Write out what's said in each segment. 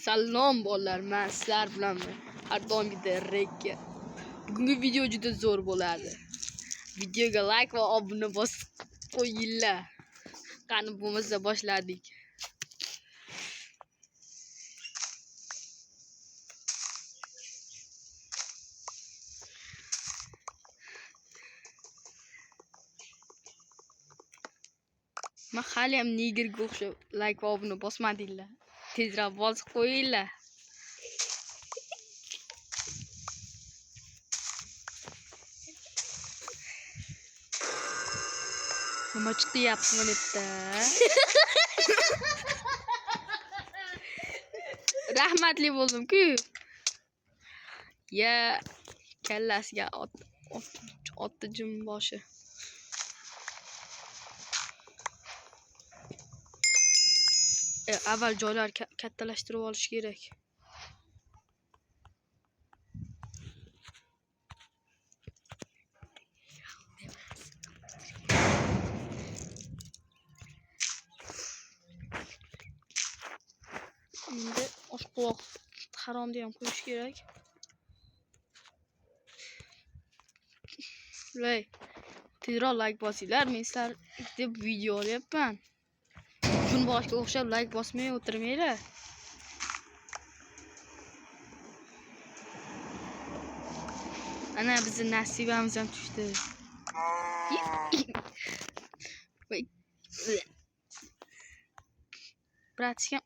Salom bolalar, men sizlar bilan har doimgidek rekka. Bugungi video juda zo'r bo'ladi. Videoga like va obuna bosib qo'yinglar. Qani bo'lmasa boshladik. Men hali ham nigerga o'xshab like va obuna bosmadinglar. Tezroq bosib qo'yinglar. Nima chiqyapti debdi. Rahmatli bo'ldim-ku. Ya kallasiga otdi jim boshi. Avval joylar kattalashtirib olish kerak. Endi oshqovoq haromni ham qo'yish kerak. Voy, tezroq like bosinglar, men sizlar deb video olyapman. Jun boshga o'xshab like bosmay o'tirmanglar. Ana bizning nasibamiz ham tushdi. Voy. Bratishga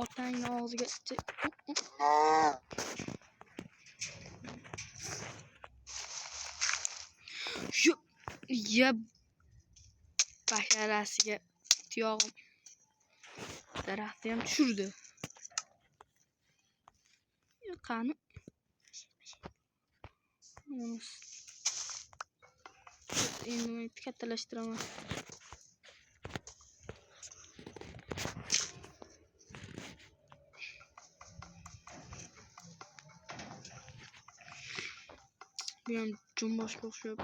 otangni og'ziga shu yeb basharasiga tuyog'im daraxtni ham tushirdi. Qani endi kattalashtiraman. Bu ham jumboshga o'xshab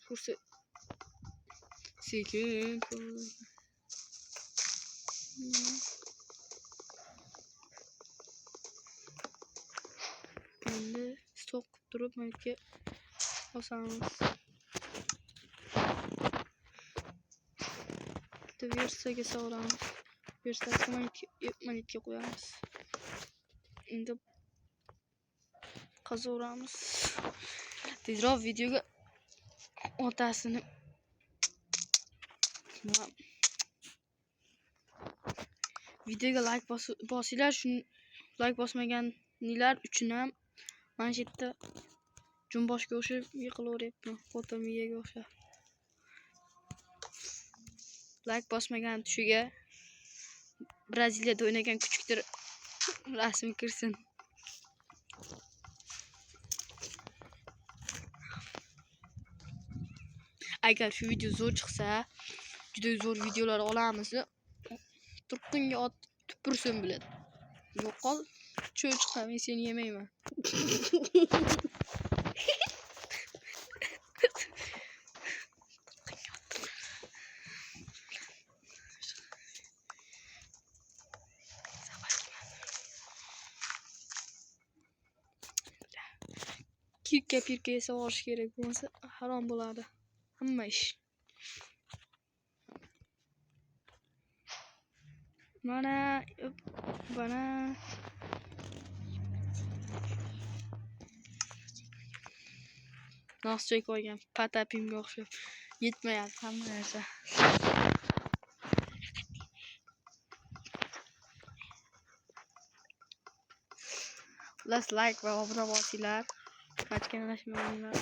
tursa sekin. Endi stok qilib turib menga bosamiz. Bitta versiyaga solamiz. Versiyani monetga qo'yamiz. Endi qazo'ramiz. Tezroq videoga otasini videoga like bosinglar. Shuni like bosmaganlar uchun ham mana shu yerda jumboshga o'xshab yiqilaveryapman. Fotomiyaga o'xshab. Like bosmagan tushiga Braziliyada o'ynagan kuchukdir rasmi kirsin. Agar shu video zo'r chiqsa, juda zo'r videolar olamiz. Turqinga ot tupursin biladi. Yo'qol, cho'chqa, men seni yemayman. Kipka pirka esa olish kerak, bo'lmasa harom bo'ladi. Hamma ish. Mana noschoy qo'ygan patapimga o'xshab yetmayapti hamma narsa. Like va obuna bosinglar. Machkanalashmanglar.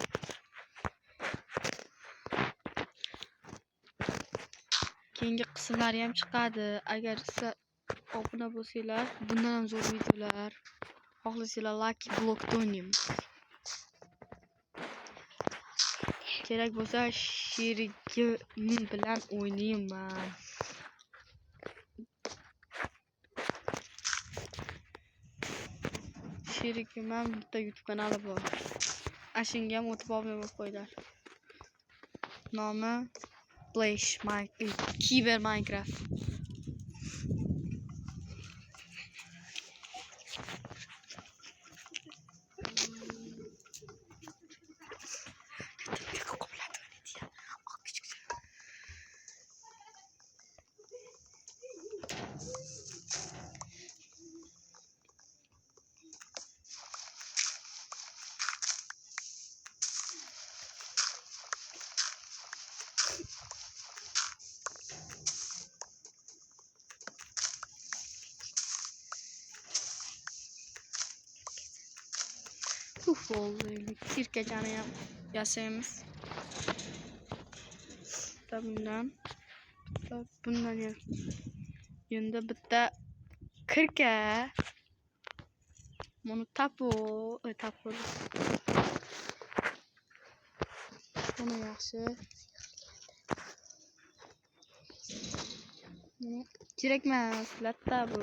Keyingi qismlari ham chiqadi. Agar siz obuna bo'lsanglar, bundan ham zo'r videolar xohlasanglar Lucky Block'da o'ynaymiz. Kerak bo'lsa sherigim bilan o'ynayman. Sherigim ham bitta YouTube kanali bor. Ashunga ham o'tib obuna qo'yinglar. Nomi Flash Cyber Minecraft. bo'ldi. Kirkachani ham yasaymiz. Bundan ham. Endi bitta kirka. Buni tapur. Buni yaxshi. Kerak emas, latta bu.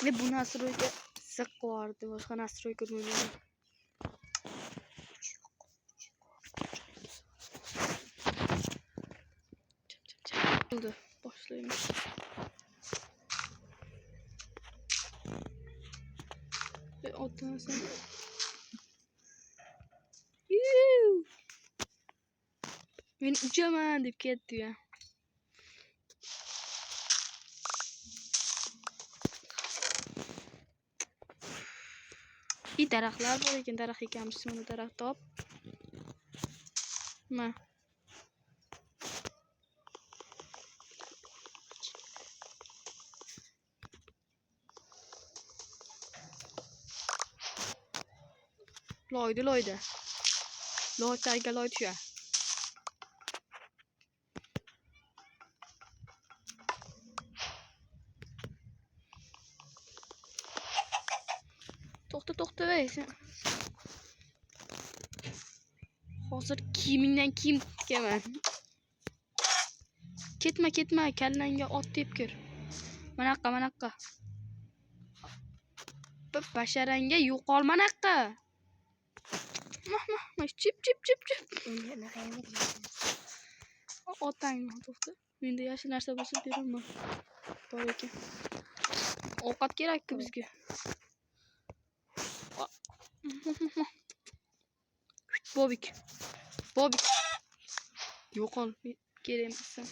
Ve bu nastroyga ziq vardı. Boshqa nastroy ko'rmadim. Oldu. Boshlaymiz. Ve otasan. Men uchaman deb ketdi ya. Bir daraxtlar bor ekan, daraxt ekanmiz, mana daraxt top. Mana. Loyda. Loy tagiga loy tushar. To'xta ey sen. Hozir kiyimingdan kiyim tikaman. Ketma, kallangga ot deb kir. Manaqa. Basharangga yo'qol manaqa. Mah, chip. Otang to'xta. Menda yaxshi narsa bo'lsa beraman. Bor ekan. Ovqat kerak-ku bizga. Bobik. Yo'qol, kerak emassan.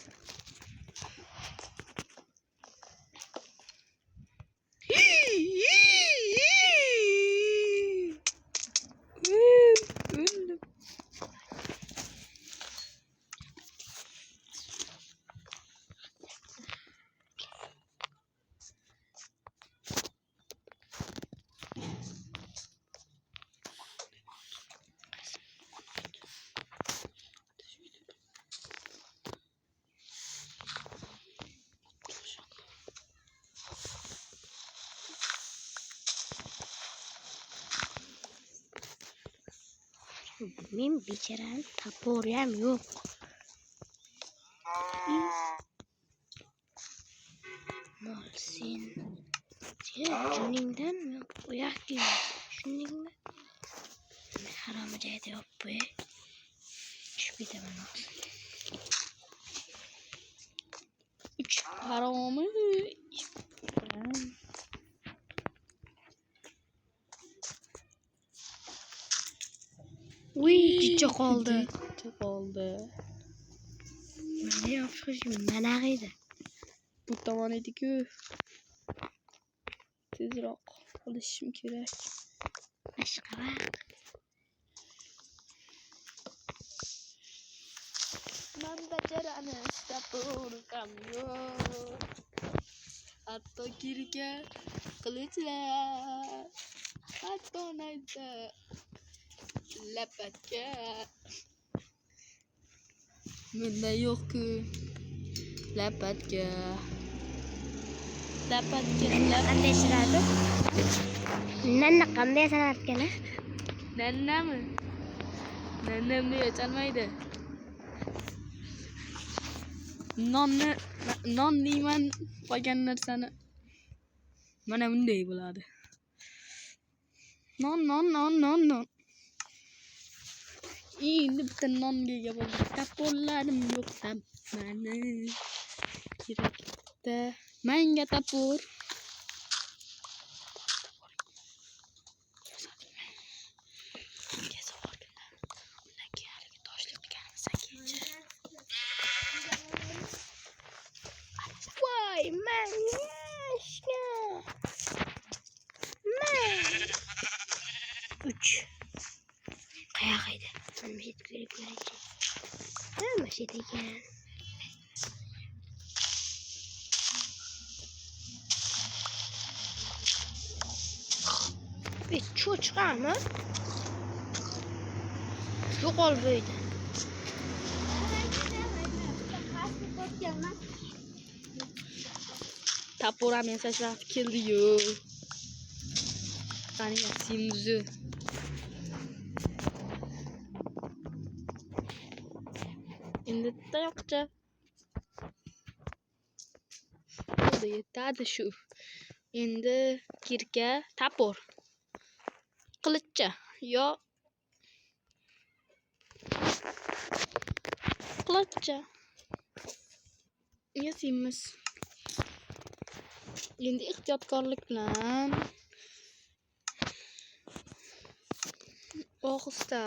Men becharam tapori ham yo'q. Mol sen juningdan oyoq kiymas. Shuningmi? Harom joyda yopib tushib ketaman. Haromi? Jicha qoldi. Mana yopish mana edi. Bu tomon edi-ku. Tezroq qilishim kerak. Boshqa vaqt. Men bajarani tapur ham yo'q. Hatto kirga qilichlar. Hatto nayda lapatga. Menda yo'q-ku. Lapatga. Qanday ishlardi? Nanna qanday sanar ekan? Nannami? Nannamni yecholmaydi. Non deyman qolgan narsani. Mana bunday bo'ladi. Non. Endi bitta nonga ega bo'ldim. Taporlarim yo'q mani. Kerakda manga tapor. Voy, manyashka. Uch. Qayoq edi? Mana bu yerga ko'raychi. Mana shu yerda ekan. Cho'chqami? Yo'qol bu yerda. Tapor ham yasash vaqti keldi-yu. Qani simzu. Endi tayoqcha. Bo'ldi, yetadi shu. Endi kirka, tapor. Qilichcha yo qilichcha. Yasimiz. Endi ehtiyotkorlik bilan ohista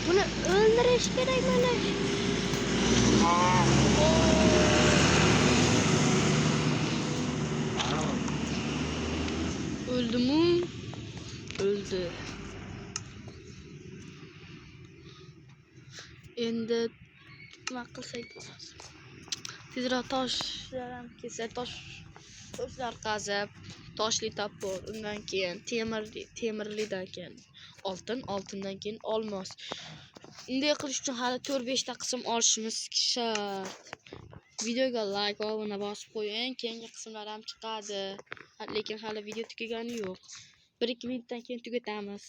Buni o'ldirish kerak mana. Öldü. Öldü. Endi nima qilsak bo'ladi? Tezroq toshlar kelsa, toshlar qazib, toshli tapor, undan keyin temirlidan keyin oltindan keyin olmos. Bunday qilish uchun hali 4-5 ta qism olishimiz shart. Videoga like va obuna bosib qo'ying, keyingi qismlar ham chiqadi. Lekin hali video tugagani yo'q. 1-2 minutdan keyin tugatamiz.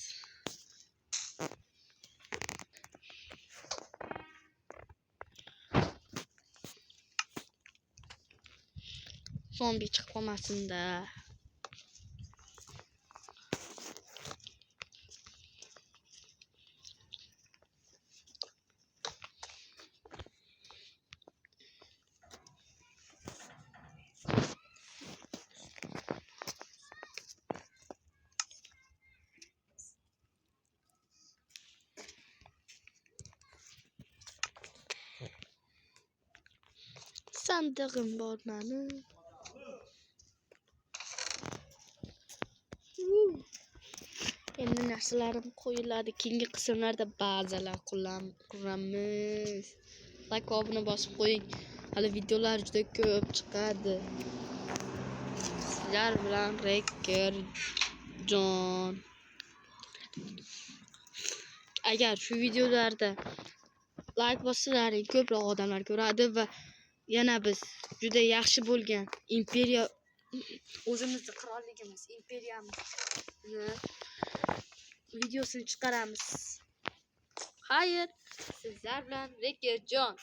Zombi chiqib qolmasin-da. Sandig'im bor mani. Endi narsalarim qo'yiladi. Keyingi qismlarda bazalar quramiz. Like va obuna bosib qo'ying. Hali videolar juda ko'p chiqadi. Sizlar bilan Reker Jon. Agar shu videolarda like bossalaring ko'proq odamlar ko'radi va yana biz juda yaxshi bo'lgan imperiya o'zimizning qirolligimiz, imperiyamizni videosini chiqaramiz. Xayr, sizlar bilan Reker Jon.